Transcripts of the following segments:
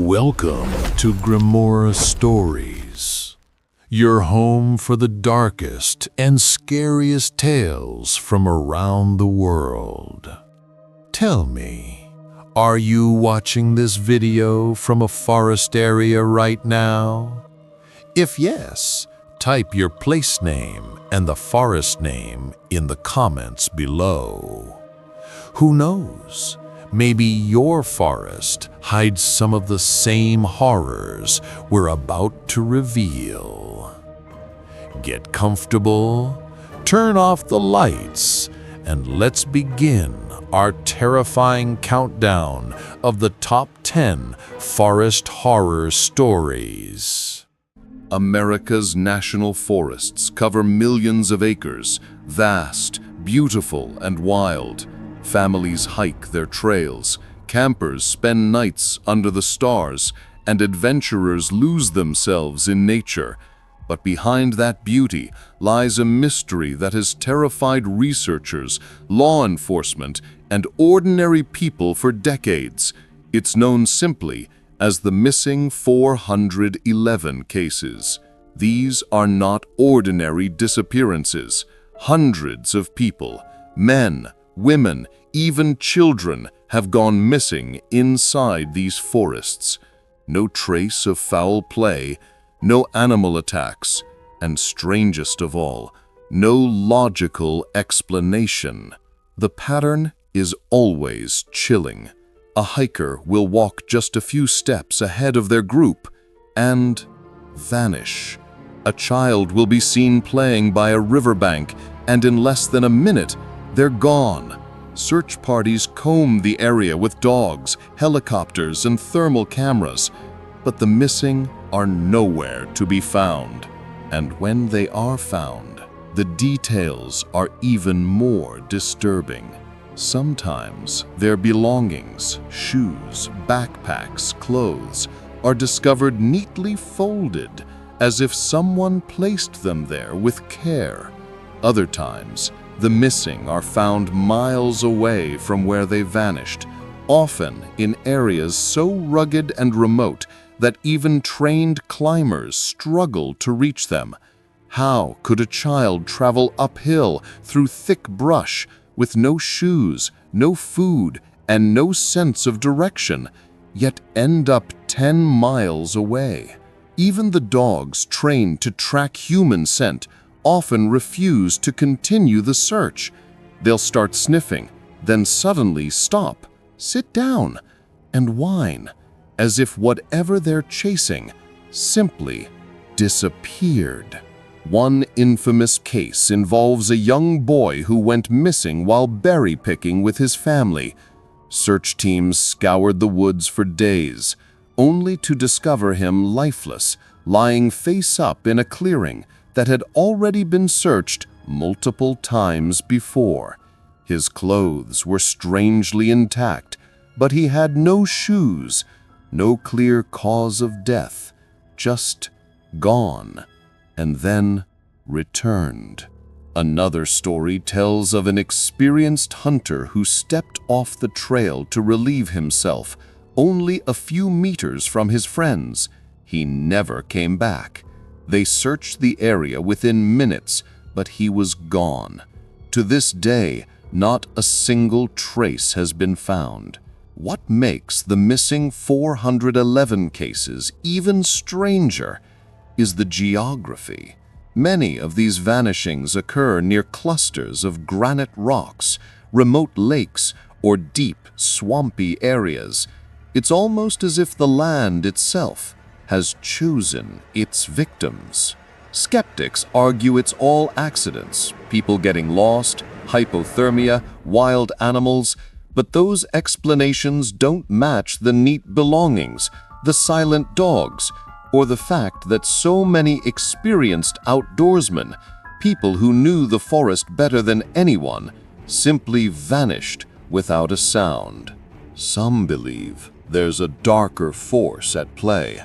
Welcome to Grimora Stories, your home for the darkest and scariest tales from around the world. Tell me, are you watching this video from a forest area right now? If yes, type your place name and the forest name in the comments below. Who knows? Maybe your forest hides some of the same horrors we're about to reveal. Get comfortable, turn off the lights, and let's begin our terrifying countdown of the top 10 forest horror stories. America's national forests cover millions of acres, vast, beautiful, and wild. Families hike their trails, campers spend nights under the stars, and adventurers lose themselves in nature. But behind that beauty lies a mystery that has terrified researchers, law enforcement, and ordinary people for decades. It's known simply as the missing 411 cases. These are not ordinary disappearances. Hundreds of people, men, women, even children, have gone missing inside these forests. No trace of foul play, no animal attacks, and strangest of all, no logical explanation. The pattern is always chilling. A hiker will walk just a few steps ahead of their group and vanish. A child will be seen playing by a riverbank, and in less than a minute, they're gone. Search parties comb the area with dogs, helicopters, and thermal cameras, but the missing are nowhere to be found. And when they are found, the details are even more disturbing. Sometimes their belongings, shoes, backpacks, clothes, are discovered neatly folded, as if someone placed them there with care. Other times, the missing are found miles away from where they vanished, often in areas so rugged and remote that even trained climbers struggle to reach them. How could a child travel uphill through thick brush with no shoes, no food, and no sense of direction, yet end up 10 miles away? Even the dogs trained to track human scent often refuse to continue the search. They'll start sniffing, then suddenly stop, sit down, and whine, as if whatever they're chasing simply disappeared. One infamous case involves a young boy who went missing while berry picking with his family. Search teams scoured the woods for days, only to discover him lifeless, lying face up in a clearing that had already been searched multiple times before. His clothes were strangely intact, but he had no shoes, no clear cause of death, just gone, and then returned. Another story tells of an experienced hunter who stepped off the trail to relieve himself only a few meters from his friends. He never came back. They searched the area within minutes, but he was gone. To this day, not a single trace has been found. What makes the missing 411 cases even stranger is the geography. Many of these vanishings occur near clusters of granite rocks, remote lakes, or deep, swampy areas. It's almost as if the land itself has chosen its victims. Skeptics argue it's all accidents, people getting lost, hypothermia, wild animals, but those explanations don't match the neat belongings, the silent dogs, or the fact that so many experienced outdoorsmen, people who knew the forest better than anyone, simply vanished without a sound. Some believe there's a darker force at play,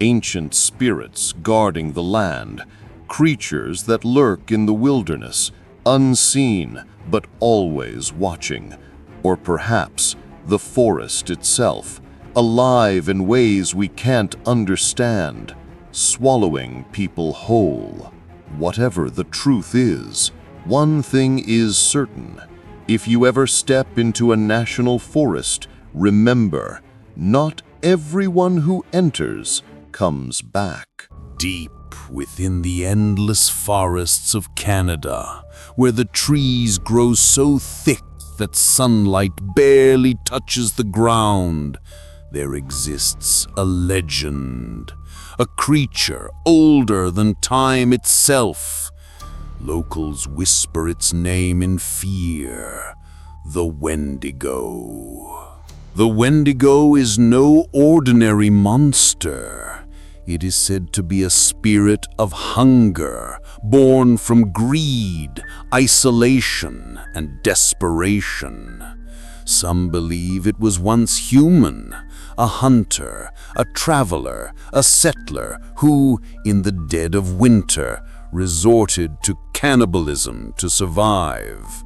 ancient spirits guarding the land, creatures that lurk in the wilderness, unseen but always watching, or perhaps the forest itself, alive in ways we can't understand, swallowing people whole. Whatever the truth is, one thing is certain. If you ever step into a national forest, remember, not everyone who enters comes back. Deep within the endless forests of Canada, where the trees grow so thick that sunlight barely touches the ground, there exists a legend, a creature older than time itself. Locals whisper its name in fear: the Wendigo. The Wendigo is no ordinary monster. It is said to be a spirit of hunger, born from greed, isolation, and desperation. Some believe it was once human, a hunter, a traveler, a settler who, in the dead of winter, resorted to cannibalism to survive.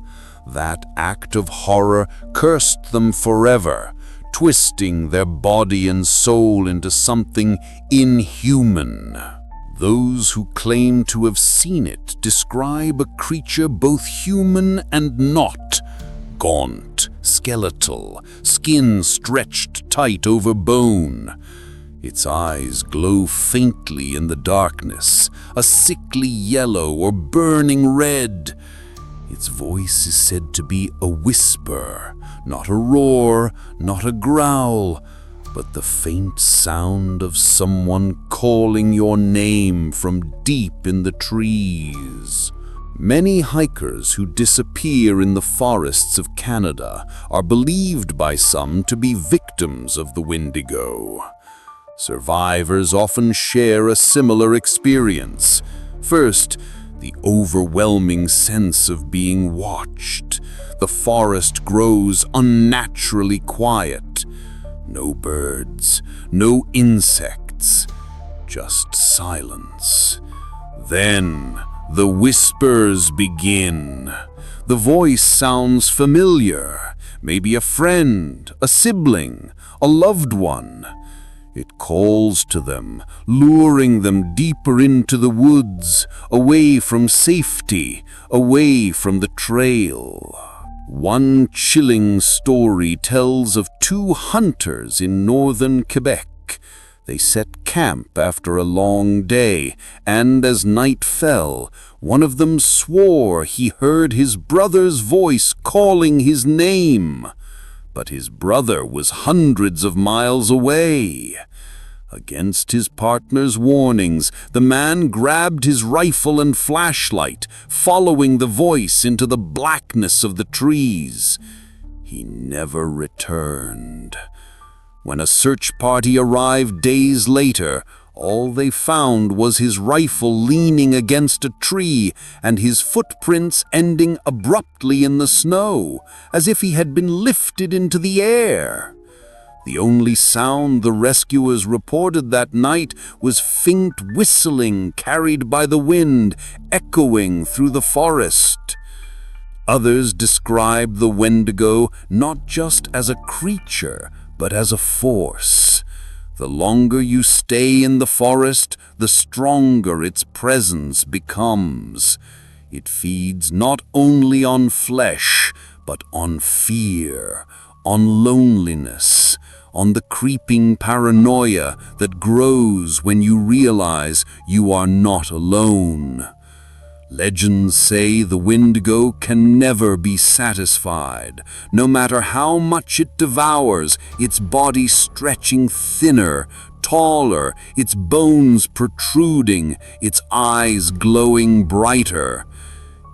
That act of horror cursed them forever, twisting their body and soul into something inhuman. Those who claim to have seen it describe a creature both human and not: gaunt, skeletal, skin stretched tight over bone. Its eyes glow faintly in the darkness, a sickly yellow or burning red. Its voice is said to be a whisper, not a roar, not a growl, but the faint sound of someone calling your name from deep in the trees. Many hikers who disappear in the forests of Canada are believed by some to be victims of the Wendigo. Survivors often share a similar experience. First, the overwhelming sense of being watched. The forest grows unnaturally quiet. No birds, no insects, just silence. Then the whispers begin. The voice sounds familiar, maybe a friend, a sibling, a loved one. It calls to them, luring them deeper into the woods, away from safety, away from the trail. One chilling story tells of two hunters in northern Quebec. They set camp after a long day, and as night fell, one of them swore he heard his brother's voice calling his name. But his brother was hundreds of miles away. Against his partner's warnings, the man grabbed his rifle and flashlight, following the voice into the blackness of the trees. He never returned. When a search party arrived days later, all they found was his rifle leaning against a tree and his footprints ending abruptly in the snow, as if he had been lifted into the air. The only sound the rescuers reported that night was faint whistling carried by the wind, echoing through the forest. Others described the Wendigo not just as a creature, but as a force. The longer you stay in the forest, the stronger its presence becomes. It feeds not only on flesh, but on fear, on loneliness, on the creeping paranoia that grows when you realize you are not alone. Legends say the Wendigo can never be satisfied. No matter how much it devours, its body stretching thinner, taller, its bones protruding, its eyes glowing brighter.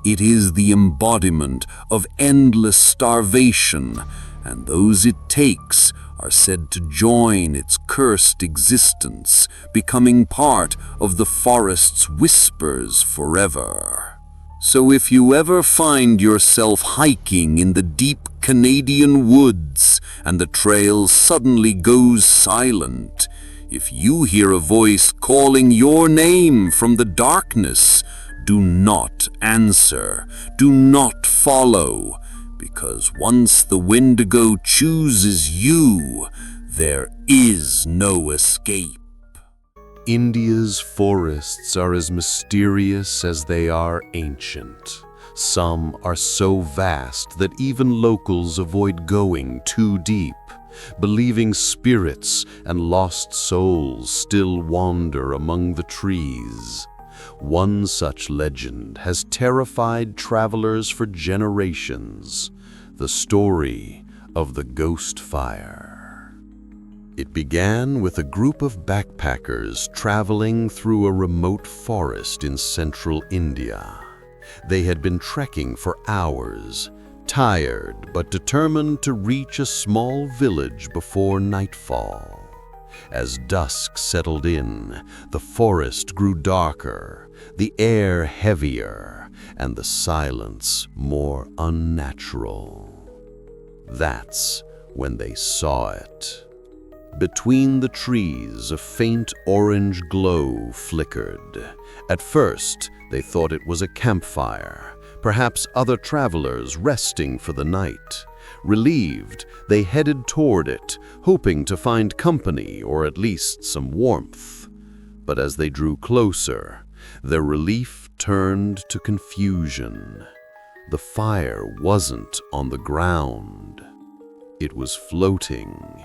It is the embodiment of endless starvation, and those it takes are said to join its cursed existence, becoming part of the forest's whispers forever. So if you ever find yourself hiking in the deep Canadian woods and the trail suddenly goes silent, if you hear a voice calling your name from the darkness, do not answer, do not follow. Because once the Wendigo chooses you, There is no escape. India's forests are as mysterious as they are ancient. Some are so vast that even locals avoid going too deep, believing spirits and lost souls still wander among the trees. One such legend has terrified travelers for generations: the story of the ghost fire. It began with a group of backpackers traveling through a remote forest in central India. They had been trekking for hours, tired but determined to reach a small village before nightfall. As dusk settled in, the forest grew darker, the air heavier, and the silence more unnatural. That's when they saw it. Between the trees, a faint orange glow flickered. At first, they thought it was a campfire, perhaps other travelers resting for the night. Relieved, they headed toward it, hoping to find company or at least some warmth. But as they drew closer, their relief turned to confusion. The fire wasn't on the ground. It was floating.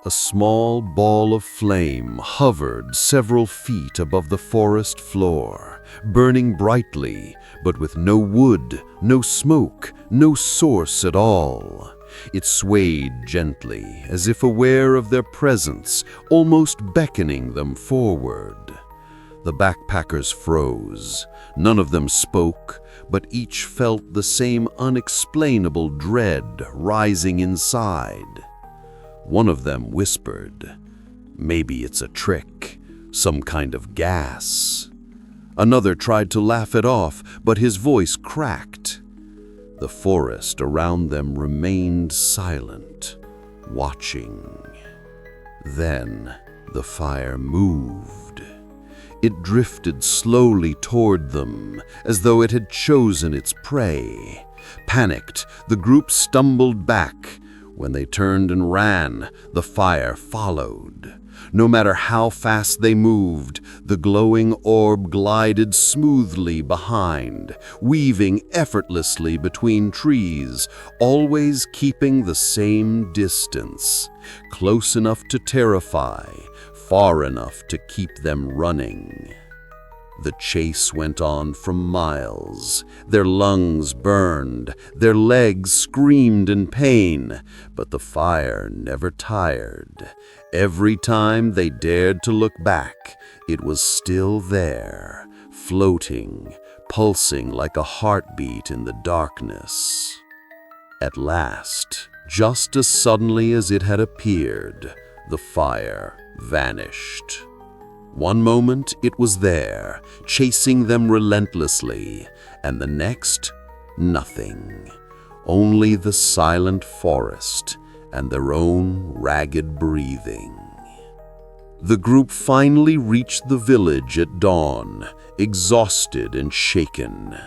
A small ball of flame hovered several feet above the forest floor, burning brightly, but with no wood, no smoke, no source at all. It swayed gently, as if aware of their presence, almost beckoning them forward. The backpackers froze. None of them spoke, but each felt the same unexplainable dread rising inside. One of them whispered, "Maybe it's a trick, some kind of gas." Another tried to laugh it off, but his voice cracked. The forest around them remained silent, watching. Then the fire moved. It drifted slowly toward them, as though it had chosen its prey. Panicked, the group stumbled back. When they turned and ran, the fire followed. No matter how fast they moved, the glowing orb glided smoothly behind, weaving effortlessly between trees, always keeping the same distance, close enough to terrify, far enough to keep them running. The chase went on for miles. Their lungs burned, their legs screamed in pain, but the fire never tired. Every time they dared to look back, it was still there, floating, pulsing like a heartbeat in the darkness. At last, just as suddenly as it had appeared, the fire vanished. One moment it was there, chasing them relentlessly, and the next, nothing. Only the silent forest and their own ragged breathing. The group finally reached the village at dawn, exhausted and shaken.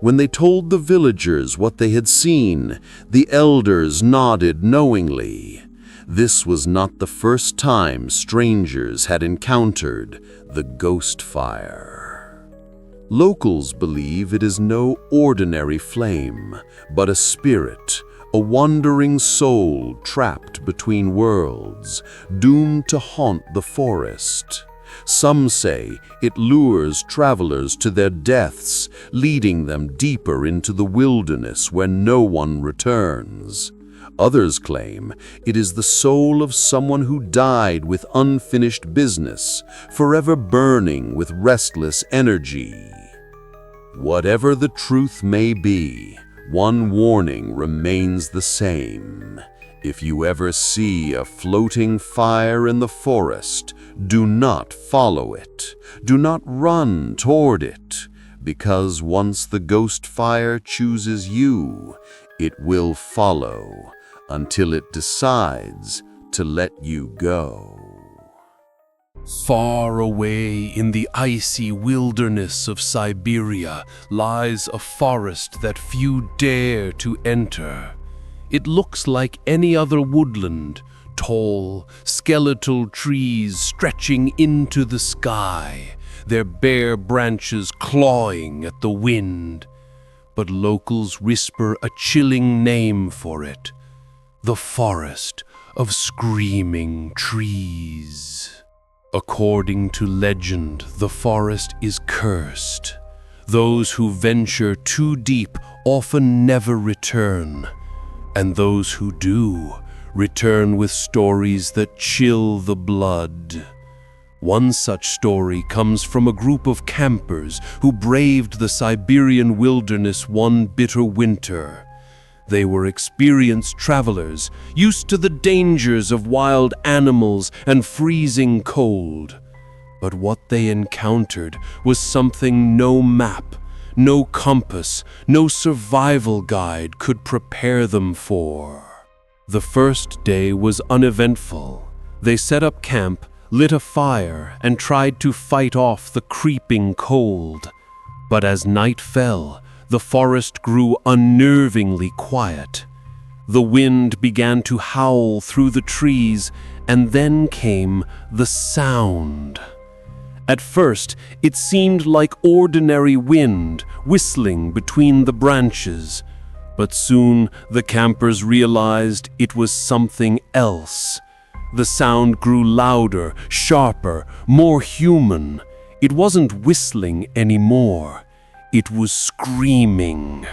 When they told the villagers what they had seen, the elders nodded knowingly. This was not the first time strangers had encountered the ghost fire. Locals believe it is no ordinary flame, but a spirit, a wandering soul trapped between worlds, doomed to haunt the forest. Some say it lures travelers to their deaths, leading them deeper into the wilderness where no one returns. Others claim it is the soul of someone who died with unfinished business, forever burning with restless energy. Whatever the truth may be, one warning remains the same. If you ever see a floating fire in the forest, do not follow it. Do not run toward it, because once the ghost fire chooses you, it will follow until it decides to let you go. Far away in the icy wilderness of Siberia lies a forest that few dare to enter. It looks like any other woodland, tall, skeletal trees stretching into the sky, their bare branches clawing at the wind. But locals whisper a chilling name for it: the forest of screaming trees. According to legend, the forest is cursed. Those who venture too deep often never return, and those who do return with stories that chill the blood. One such story comes from a group of campers who braved the Siberian wilderness one bitter winter. They were experienced travelers, used to the dangers of wild animals and freezing cold. But what they encountered was something no map, no compass, no survival guide could prepare them for. The first day was uneventful. They set up camp, lit a fire, and tried to fight off the creeping cold. But as night fell, the forest grew unnervingly quiet. The wind began to howl through the trees, and then came the sound. At first, it seemed like ordinary wind whistling between the branches, but soon the campers realized it was something else. The sound grew louder, sharper, more human. It wasn't whistling anymore. It was screaming.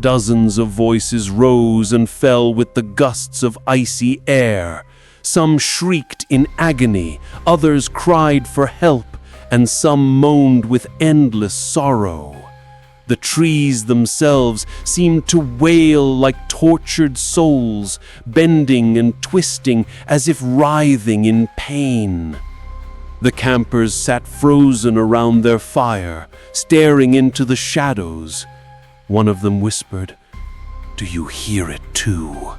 Dozens of voices rose and fell with the gusts of icy air. Some shrieked in agony, others cried for help, and some moaned with endless sorrow. The trees themselves seemed to wail like tortured souls, bending and twisting as if writhing in pain. The campers sat frozen around their fire, staring into the shadows. One of them whispered, "Do you hear it too?"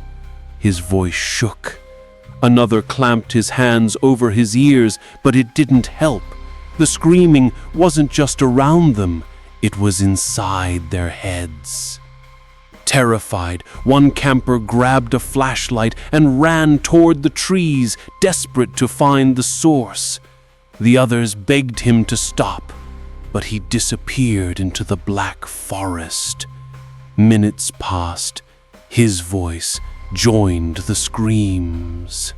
His voice shook. Another clamped his hands over his ears, but it didn't help. The screaming wasn't just around them, it was inside their heads. Terrified, one camper grabbed a flashlight and ran toward the trees, desperate to find the source. The others begged him to stop, but he disappeared into the black forest. Minutes passed. His voice joined the screams.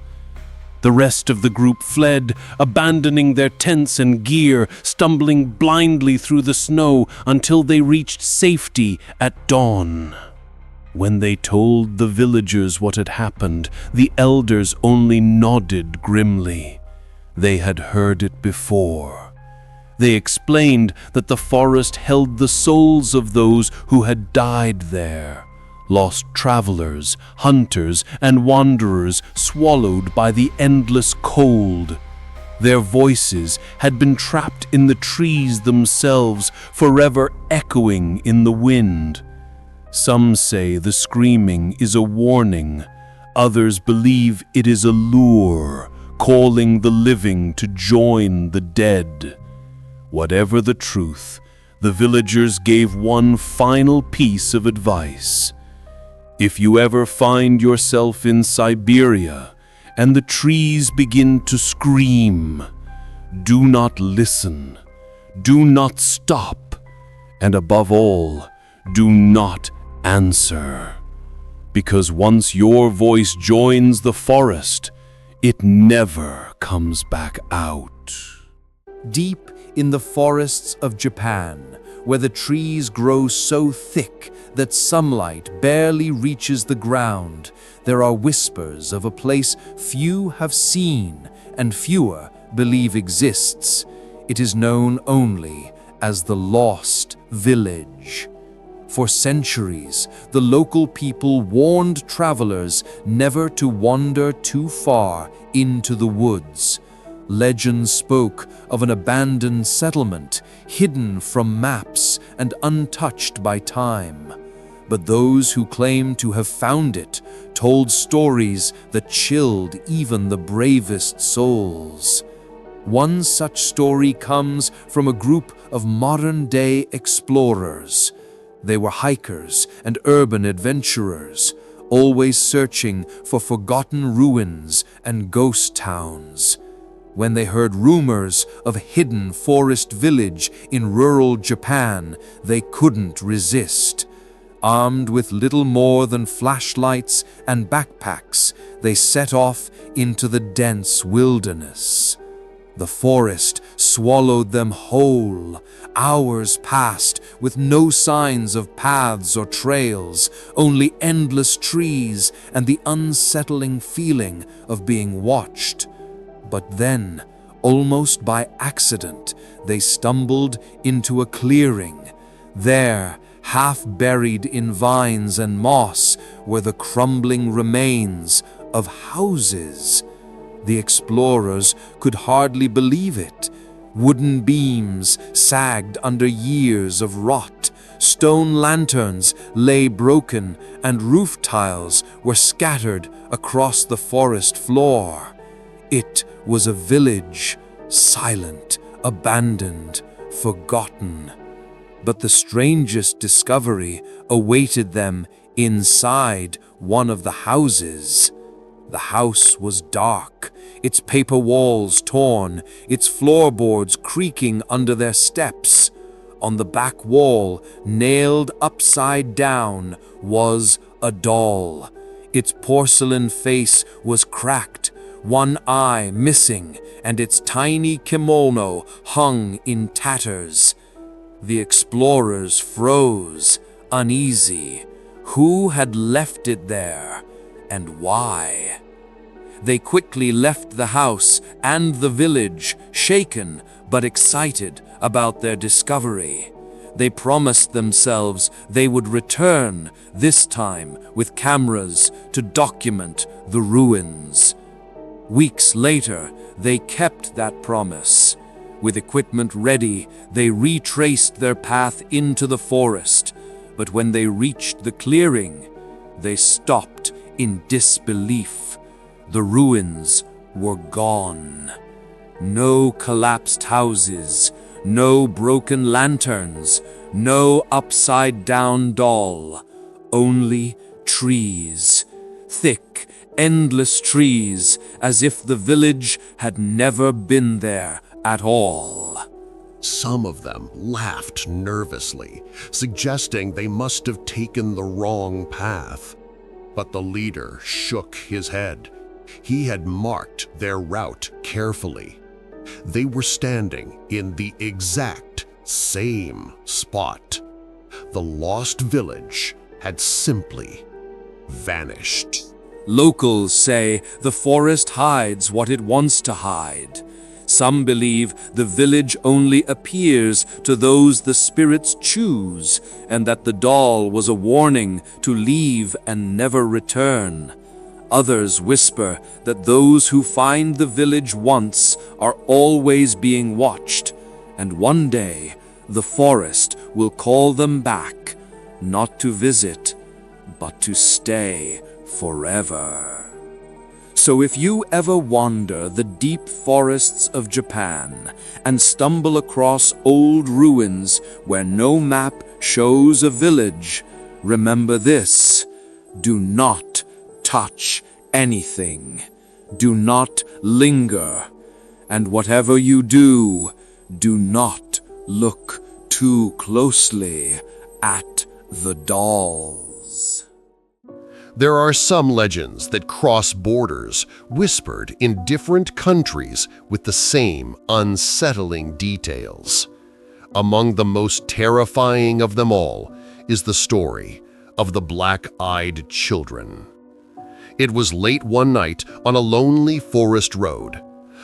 The rest of the group fled, abandoning their tents and gear, stumbling blindly through the snow until they reached safety at dawn. When they told the villagers what had happened, the elders only nodded grimly. They had heard it before. They explained that the forest held the souls of those who had died there. Lost travelers, hunters, and wanderers swallowed by the endless cold. Their voices had been trapped in the trees themselves, forever echoing in the wind. Some say the screaming is a warning. Others believe it is a lure, calling the living to join the dead. Whatever the truth, the villagers gave one final piece of advice. If you ever find yourself in Siberia and the trees begin to scream, do not listen, do not stop, and above all, do not answer. Because once your voice joins the forest, it never comes back out. Deep in the forests of Japan, where the trees grow so thick that sunlight barely reaches the ground, there are whispers of a place few have seen and fewer believe exists. It is known only as the Lost Village. For centuries, the local people warned travelers never to wander too far into the woods. Legends spoke of an abandoned settlement, hidden from maps and untouched by time. But those who claimed to have found it told stories that chilled even the bravest souls. One such story comes from a group of modern-day explorers. They were hikers and urban adventurers, always searching for forgotten ruins and ghost towns. When they heard rumors of a hidden forest village in rural Japan, they couldn't resist. Armed with little more than flashlights and backpacks, they set off into the dense wilderness. The forest swallowed them whole. Hours passed with no signs of paths or trails, only endless trees and the unsettling feeling of being watched. But then, almost by accident, they stumbled into a clearing. There, half buried in vines and moss, were the crumbling remains of houses. The explorers could hardly believe it. Wooden beams sagged under years of rot. Stone lanterns lay broken, and roof tiles were scattered across the forest floor. It was a village, silent, abandoned, forgotten. But the strangest discovery awaited them inside one of the houses. The house was dark, its paper walls torn, its floorboards creaking under their steps. On the back wall, nailed upside down, was a doll. Its porcelain face was cracked, one eye missing, and its tiny kimono hung in tatters. The explorers froze, uneasy. Who had left it there, and why? They quickly left the house and the village, shaken but excited about their discovery. They promised themselves they would return, this time with cameras to document the ruins. Weeks later, they kept that promise. With equipment ready, they retraced their path into the forest. But when they reached the clearing, they stopped in disbelief. The ruins were gone. No collapsed houses, no broken lanterns, no upside-down doll. Only trees. Thick, endless trees, as if the village had never been there at all. Some of them laughed nervously, suggesting they must have taken the wrong path. But the leader shook his head. He had marked their route carefully. They were standing in the exact same spot. The lost village had simply vanished. Locals say the forest hides what it wants to hide. Some believe the village only appears to those the spirits choose, and that the doll was a warning to leave and never return. Others whisper that those who find the village once are always being watched, and one day the forest will call them back, not to visit, but to stay forever. So if you ever wander the deep forests of Japan and stumble across old ruins where no map shows a village, remember this: do not touch anything. Do not linger. And whatever you do, do not look too closely at the dolls. There are some legends that cross borders, whispered in different countries with the same unsettling details. Among the most terrifying of them all is the story of the black-eyed children. It was late one night on a lonely forest road.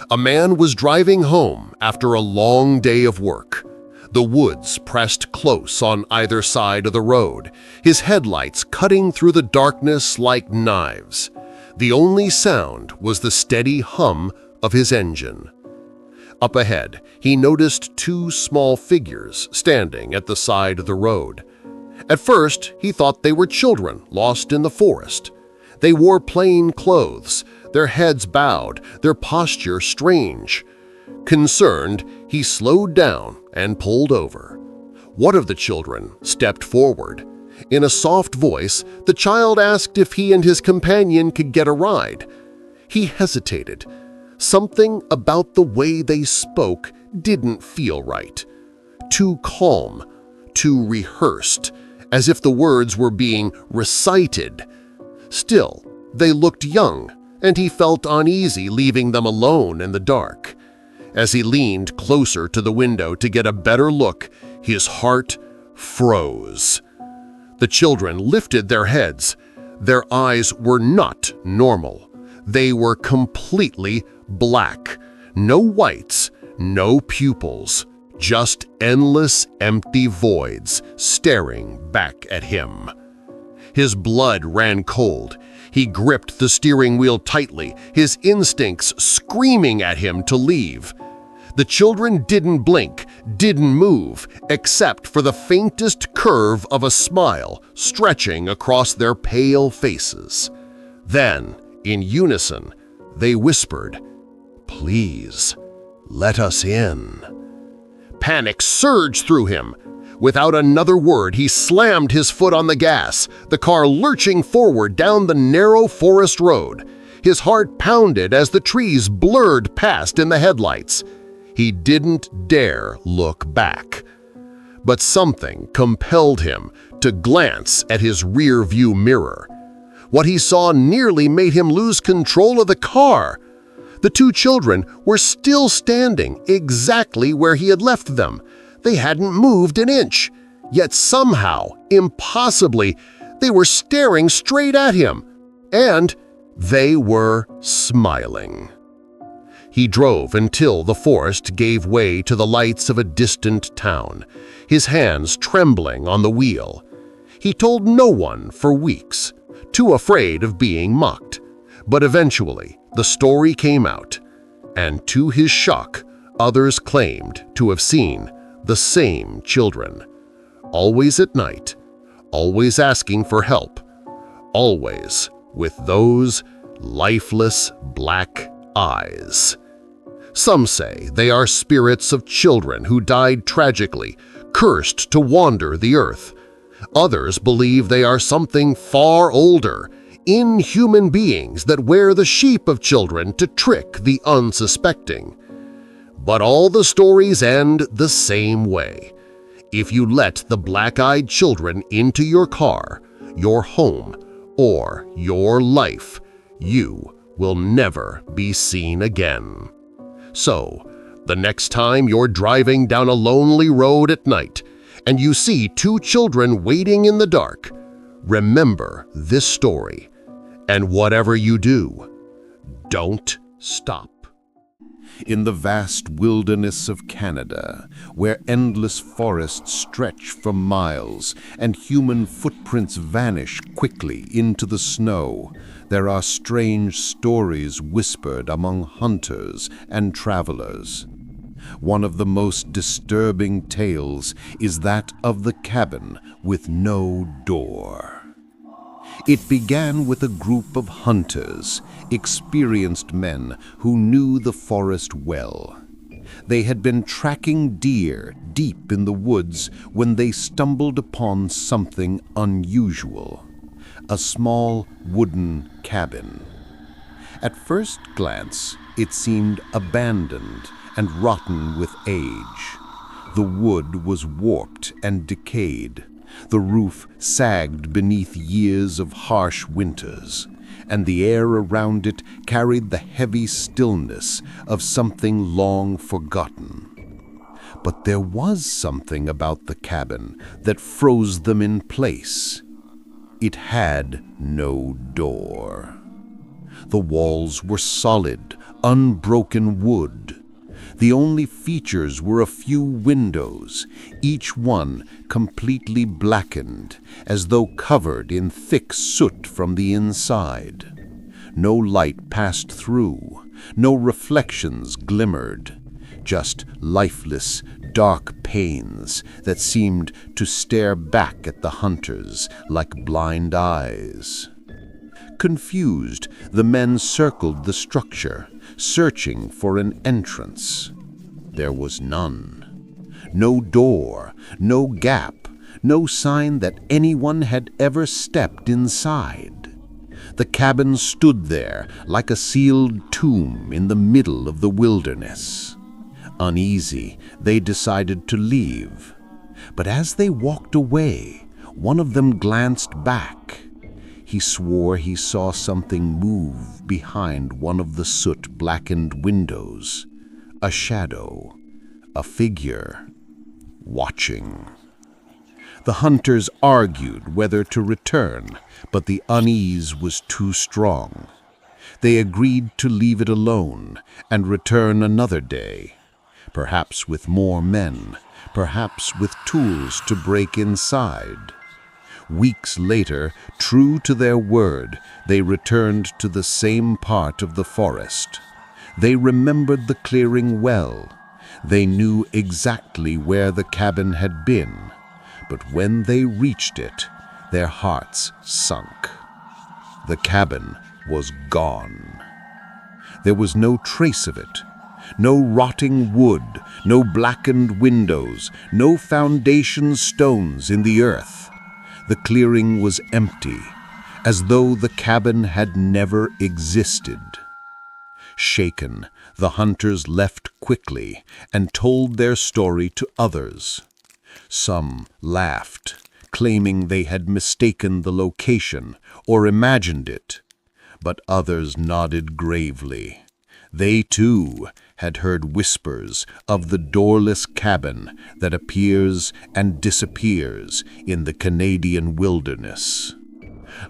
A man was driving home after a long day of work. The woods pressed close on either side of the road, his headlights cutting through the darkness like knives. The only sound was the steady hum of his engine. Up ahead, he noticed two small figures standing at the side of the road. At first, he thought they were children lost in the forest. They wore plain clothes, their heads bowed, their posture strange. Concerned, he slowed down and pulled over. One of the children stepped forward. In a soft voice, the child asked if he and his companion could get a ride. He hesitated. Something about the way they spoke didn't feel right. Too calm, too rehearsed, as if the words were being recited. Still, they looked young, and he felt uneasy leaving them alone in the dark. As he leaned closer to the window to get a better look, his heart froze. The children lifted their heads. Their eyes were not normal. They were completely black. No whites, no pupils, just endless empty voids staring back at him. His blood ran cold. He gripped the steering wheel tightly, his instincts screaming at him to leave. The children didn't blink, didn't move, except for the faintest curve of a smile stretching across their pale faces. Then, in unison, they whispered, "Please, let us in." Panic surged through him. Without another word, he slammed his foot on the gas, the car lurching forward down the narrow forest road. His heart pounded as the trees blurred past in the headlights. He didn't dare look back. But something compelled him to glance at his rear-view mirror. What he saw nearly made him lose control of the car. The two children were still standing exactly where he had left them. They hadn't moved an inch, yet somehow, impossibly, they were staring straight at him, and they were smiling. He drove until the forest gave way to the lights of a distant town, his hands trembling on the wheel. He told no one for weeks, too afraid of being mocked. But eventually, the story came out, and to his shock, others claimed to have seen the same children, always at night, always asking for help, always with those lifeless black eyes. Some say they are spirits of children who died tragically, cursed to wander the earth. Others believe they are something far older, inhuman beings that wear the shape of children to trick the unsuspecting. But all the stories end the same way. If you let the black-eyed children into your car, your home, or your life, you will never be seen again. So, the next time you're driving down a lonely road at night and you see two children waiting in the dark, remember this story, and whatever you do, don't stop. In the vast wilderness of Canada, where endless forests stretch for miles and human footprints vanish quickly into the snow, there are strange stories whispered among hunters and travelers. One of the most disturbing tales is that of the cabin with no door. It began with a group of hunters, experienced men who knew the forest well. They had been tracking deer deep in the woods when they stumbled upon something unusual: a small wooden cabin. At first glance, it seemed abandoned and rotten with age. The wood was warped and decayed. The roof sagged beneath years of harsh winters, and the air around it carried the heavy stillness of something long forgotten. But there was something about the cabin that froze them in place. It had no door. The walls were solid, unbroken wood. The only features were a few windows, each one completely blackened, as though covered in thick soot from the inside. No light passed through, no reflections glimmered, just lifeless, dark panes that seemed to stare back at the hunters like blind eyes. Confused, the men circled the structure, searching for an entrance. There was none. No door, no gap, no sign that anyone had ever stepped inside. The cabin stood there like a sealed tomb in the middle of the wilderness. Uneasy, they decided to leave. But as they walked away, one of them glanced back. He swore he saw something move behind one of the soot-blackened windows. A shadow, a figure, watching. The hunters argued whether to return, but the unease was too strong. They agreed to leave it alone and return another day, perhaps with more men, perhaps with tools to break inside. Weeks later, true to their word, they returned to the same part of the forest. They remembered the clearing well. They knew exactly where the cabin had been. But when they reached it, their hearts sunk. The cabin was gone. There was no trace of it. No rotting wood, no blackened windows, no foundation stones in the earth. The clearing was empty, as though the cabin had never existed. Shaken, the hunters left quickly and told their story to others. Some laughed, claiming they had mistaken the location or imagined it, but others nodded gravely. They, too, had heard whispers of the doorless cabin that appears and disappears in the Canadian wilderness.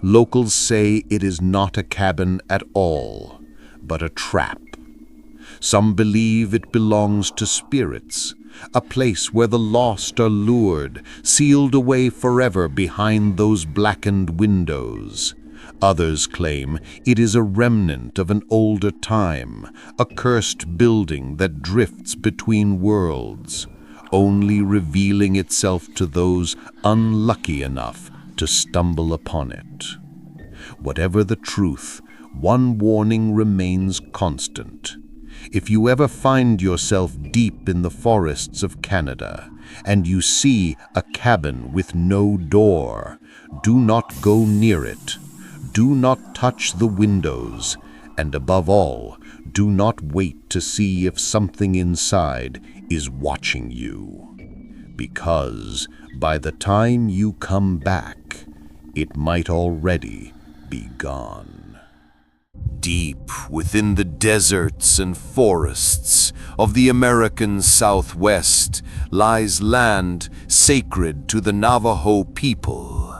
Locals say it is not a cabin at all, but a trap. Some believe it belongs to spirits, a place where the lost are lured, sealed away forever behind those blackened windows. Others claim it is a remnant of an older time, a cursed building that drifts between worlds, only revealing itself to those unlucky enough to stumble upon it. Whatever the truth, one warning remains constant. If you ever find yourself deep in the forests of Canada and you see a cabin with no door, do not go near it. Do not touch the windows, and above all, do not wait to see if something inside is watching you. Because by the time you come back, it might already be gone. Deep within the deserts and forests of the American Southwest lies land sacred to the Navajo people.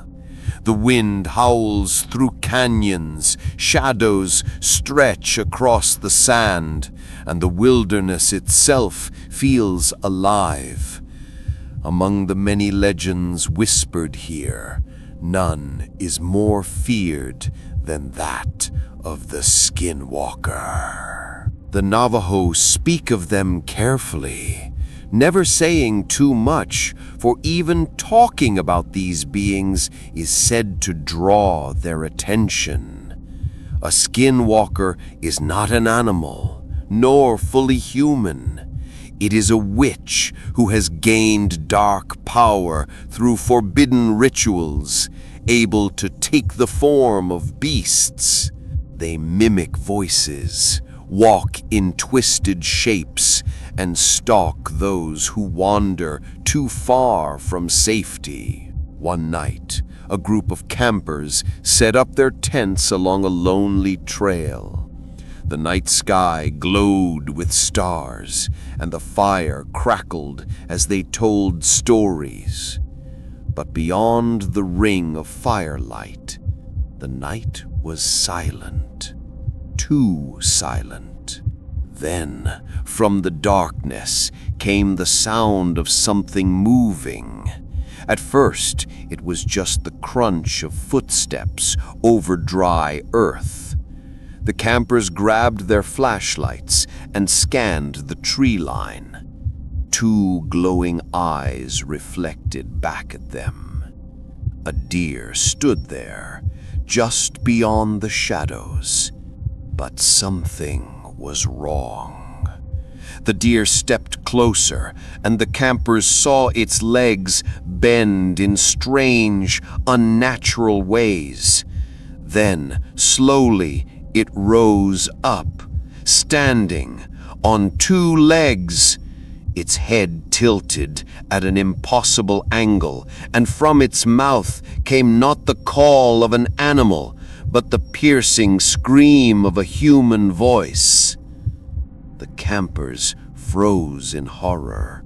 The wind howls through canyons, shadows stretch across the sand, and the wilderness itself feels alive. Among the many legends whispered here, none is more feared than that of the Skinwalker. The Navajo speak of them carefully, never saying too much, for even talking about these beings is said to draw their attention. A skinwalker is not an animal, nor fully human. It is a witch who has gained dark power through forbidden rituals, able to take the form of beasts. They mimic voices, walk in twisted shapes, and stalk those who wander too far from safety. One night, a group of campers set up their tents along a lonely trail. The night sky glowed with stars, and the fire crackled as they told stories. But beyond the ring of firelight, the night was silent, too silent. Then, from the darkness, came the sound of something moving. At first, it was just the crunch of footsteps over dry earth. The campers grabbed their flashlights and scanned the tree line. Two glowing eyes reflected back at them. A deer stood there, just beyond the shadows. But something was wrong. The deer stepped closer, and the campers saw its legs bend in strange, unnatural ways. Then, slowly, it rose up, standing on two legs, its head tilted at an impossible angle, and from its mouth came not the call of an animal, but the piercing scream of a human voice. The campers froze in horror.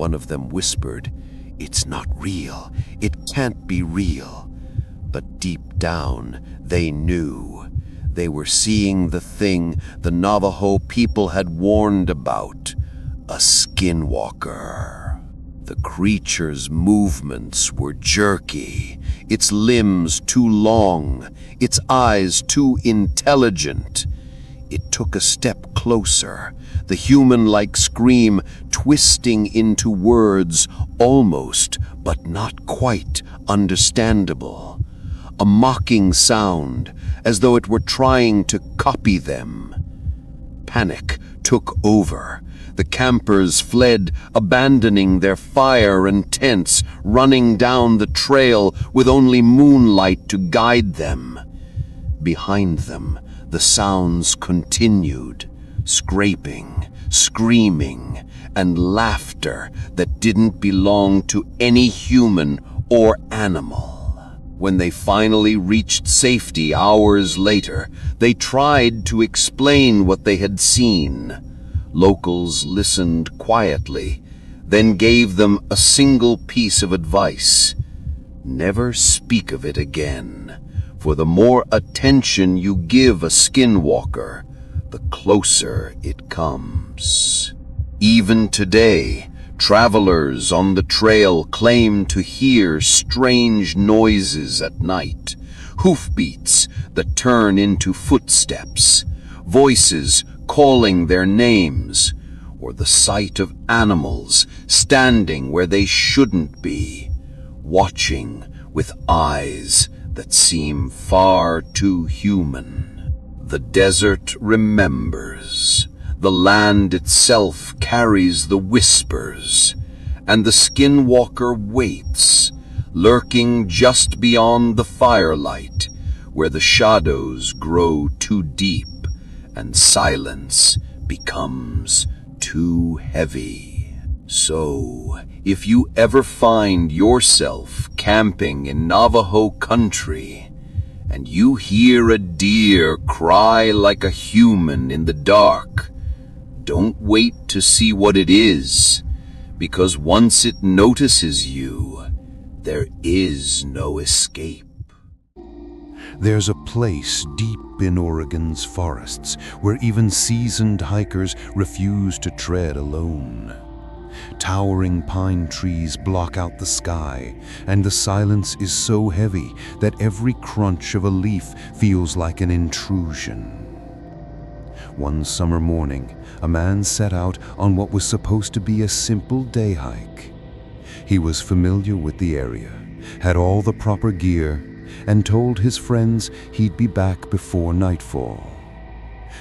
One of them whispered, "It's not real. It can't be real." But deep down, they knew. They were seeing the thing the Navajo people had warned about, a skinwalker. The creature's movements were jerky, its limbs too long, its eyes too intelligent. It took a step closer, the human-like scream twisting into words almost, but not quite, understandable. A mocking sound, as though it were trying to copy them. Panic took over. The campers fled, abandoning their fire and tents, running down the trail with only moonlight to guide them. Behind them, the sounds continued, scraping, screaming, and laughter that didn't belong to any human or animal. When they finally reached safety hours later, they tried to explain what they had seen. Locals listened quietly, then gave them a single piece of advice. Never speak of it again, for the more attention you give a skinwalker, the closer it comes. Even today, travelers on the trail claim to hear strange noises at night, hoofbeats that turn into footsteps, voices calling their names, or the sight of animals standing where they shouldn't be, watching with eyes that seem far too human. The desert remembers. The land itself carries the whispers, and the skinwalker waits, lurking just beyond the firelight, where the shadows grow too deep and silence becomes too heavy. So, if you ever find yourself camping in Navajo country, and you hear a deer cry like a human in the dark, don't wait to see what it is, because once it notices you, there is no escape. There's a place deep in Oregon's forests where even seasoned hikers refuse to tread alone. Towering pine trees block out the sky, and the silence is so heavy that every crunch of a leaf feels like an intrusion. One summer morning, a man set out on what was supposed to be a simple day hike. He was familiar with the area, had all the proper gear, and told his friends he'd be back before nightfall.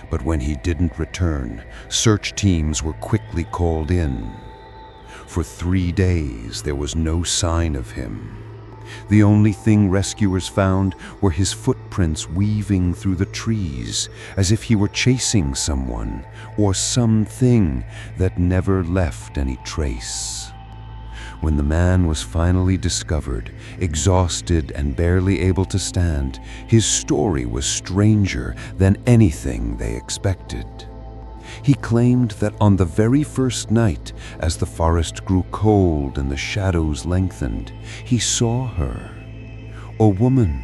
But when he didn't return, search teams were quickly called in. For 3 days, there was no sign of him. The only thing rescuers found were his footprints weaving through the trees, as if he were chasing someone or something that never left any trace. When the man was finally discovered, exhausted and barely able to stand, his story was stranger than anything they expected. He claimed that on the very first night, as the forest grew cold and the shadows lengthened, he saw her, a woman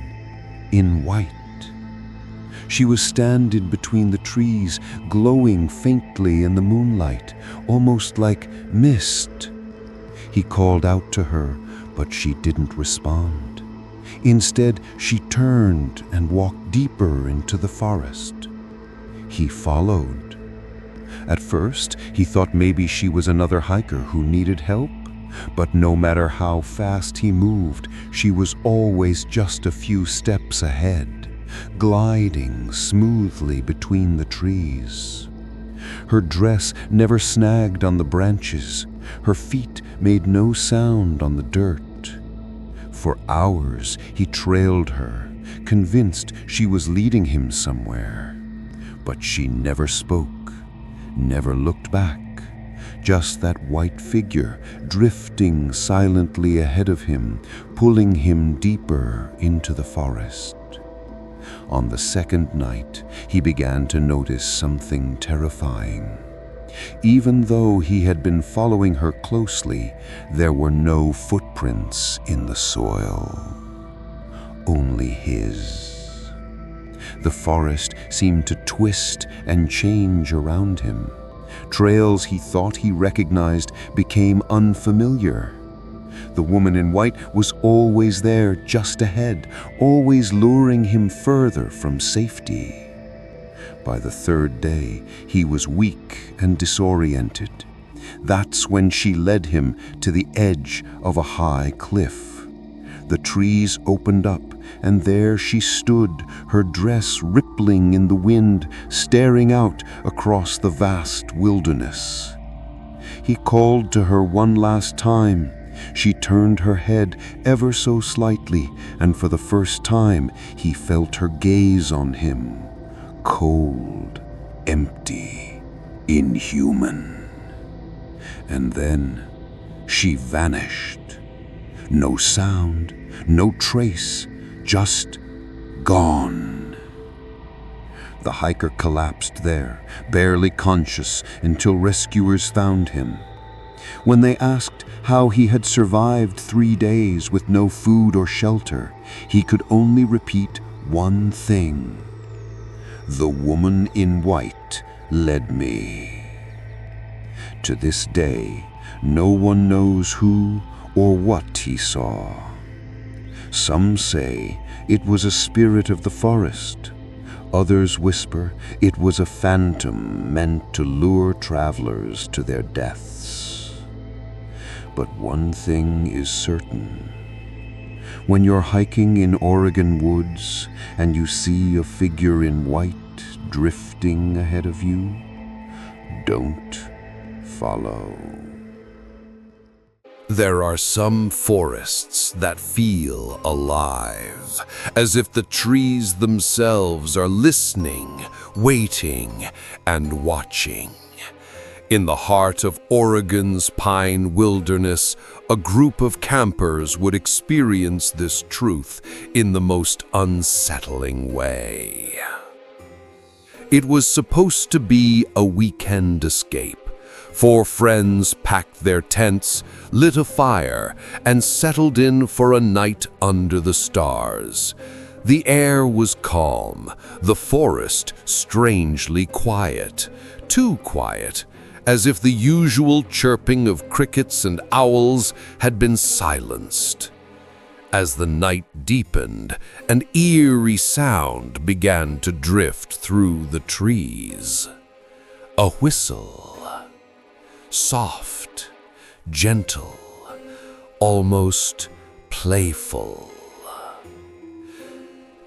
in white. She was standing between the trees, glowing faintly in the moonlight, almost like mist. He called out to her, but she didn't respond. Instead, she turned and walked deeper into the forest. He followed. At first, he thought maybe she was another hiker who needed help, but no matter how fast he moved, she was always just a few steps ahead, gliding smoothly between the trees. Her dress never snagged on the branches. Her feet made no sound on the dirt. For hours he trailed her, convinced she was leading him somewhere. But she never spoke, never looked back. Just that white figure drifting silently ahead of him, pulling him deeper into the forest. On the second night, he began to notice something terrifying. Even though he had been following her closely, there were no footprints in the soil. Only his. The forest seemed to twist and change around him. Trails he thought he recognized became unfamiliar. The woman in white was always there, just ahead, always luring him further from safety. By the third day, he was weak and disoriented. That's when she led him to the edge of a high cliff. The trees opened up, and there she stood, her dress rippling in the wind, staring out across the vast wilderness. He called to her one last time. She turned her head ever so slightly, and for the first time he felt her gaze on him. Cold, empty, inhuman. And then she vanished. No sound, no trace, just gone. The hiker collapsed there, barely conscious, until rescuers found him. When they asked how he had survived 3 days with no food or shelter, he could only repeat one thing: "The woman in white led me." To this day, no one knows who or what he saw. Some say it was a spirit of the forest. Others whisper it was a phantom meant to lure travelers to their deaths. But one thing is certain. When you're hiking in Oregon woods and you see a figure in white drifting ahead of you, don't follow. There are some forests that feel alive, as if the trees themselves are listening, waiting, and watching. In the heart of Oregon's pine wilderness, a group of campers would experience this truth in the most unsettling way. It was supposed to be a weekend escape. 4 friends packed their tents, lit a fire, and settled in for a night under the stars. The air was calm, the forest strangely quiet, too quiet, as if the usual chirping of crickets and owls had been silenced. As the night deepened, an eerie sound began to drift through the trees. A whistle. Soft, gentle, almost playful.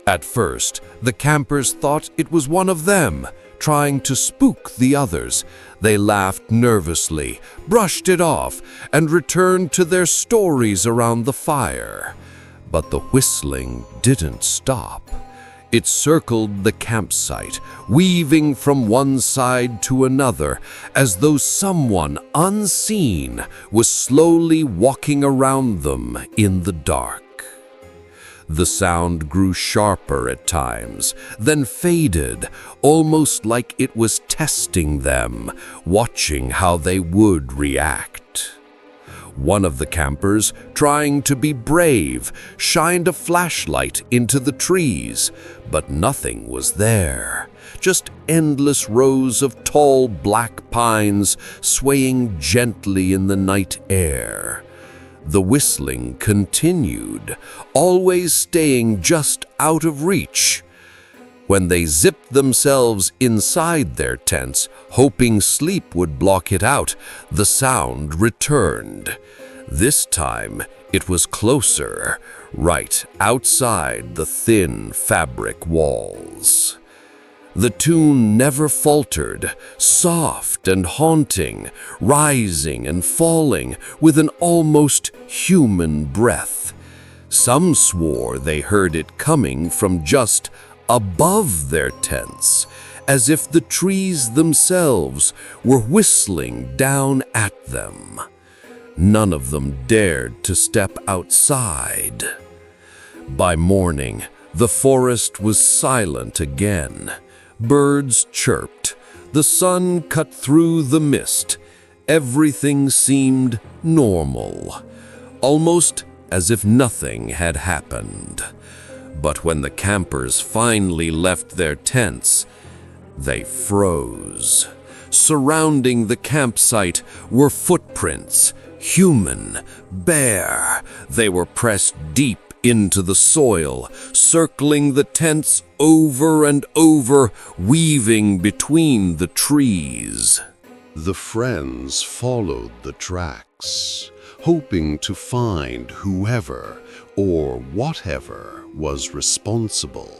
At first, the campers thought it was one of them, trying to spook the others. They laughed nervously, brushed it off, and returned to their stories around the fire. But the whistling didn't stop. It circled the campsite, weaving from one side to another, as though someone unseen was slowly walking around them in the dark. The sound grew sharper at times, then faded, almost like it was testing them, watching how they would react. One of the campers, trying to be brave, shined a flashlight into the trees, but nothing was there. Just endless rows of tall black pines swaying gently in the night air. The whistling continued, always staying just out of reach. When they zipped themselves inside their tents, hoping sleep would block it out, the sound returned. This time, it was closer, right outside the thin fabric walls. The tune never faltered, soft and haunting, rising and falling with an almost human breath. Some swore they heard it coming from just above their tents, as if the trees themselves were whistling down at them. None of them dared to step outside. By morning, the forest was silent again. Birds chirped. The sun cut through the mist. Everything seemed normal, almost as if nothing had happened. But when the campers finally left their tents, they froze. Surrounding the campsite were footprints, human, bare. They were pressed deep into the soil, circling the tents over and over, weaving between the trees. The friends followed the tracks, hoping to find whoever or whatever was responsible.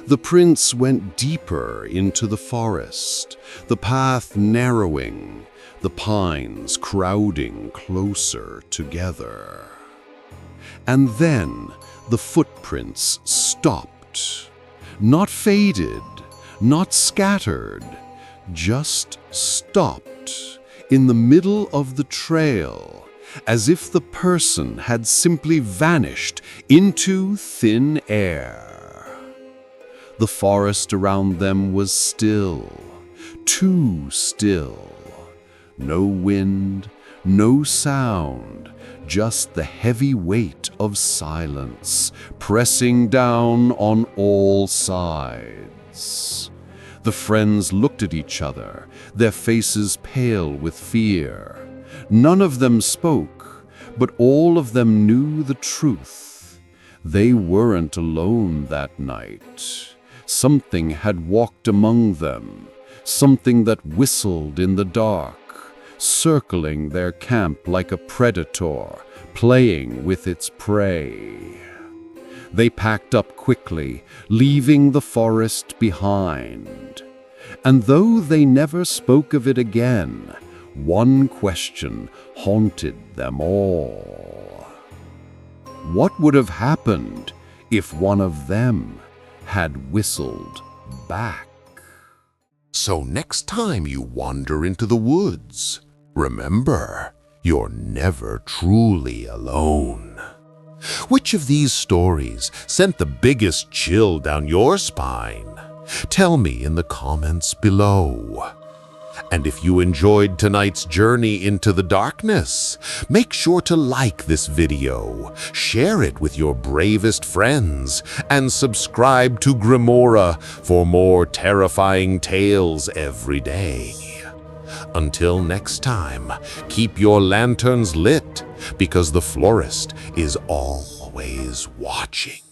The prince went deeper into the forest, the path narrowing, the pines crowding closer together. And then the footprints stopped, not faded, not scattered, just stopped in the middle of the trail, as if the person had simply vanished into thin air. The forest around them was still, too still. No wind, no sound, just the heavy weight of silence pressing down on all sides. The friends looked at each other, their faces pale with fear. None of them spoke, but all of them knew the truth. They weren't alone that night. Something had walked among them, something that whistled in the dark, circling their camp like a predator, playing with its prey. They packed up quickly, leaving the forest behind. And though they never spoke of it again, one question haunted them all. What would have happened if one of them had whistled back? So next time you wander into the woods, remember, you're never truly alone. Which of these stories sent the biggest chill down your spine? Tell me in the comments below. And if you enjoyed tonight's journey into the darkness, make sure to like this video, share it with your bravest friends, and subscribe to Grimora for more terrifying tales every day. Until next time, keep your lanterns lit, because the florist is always watching.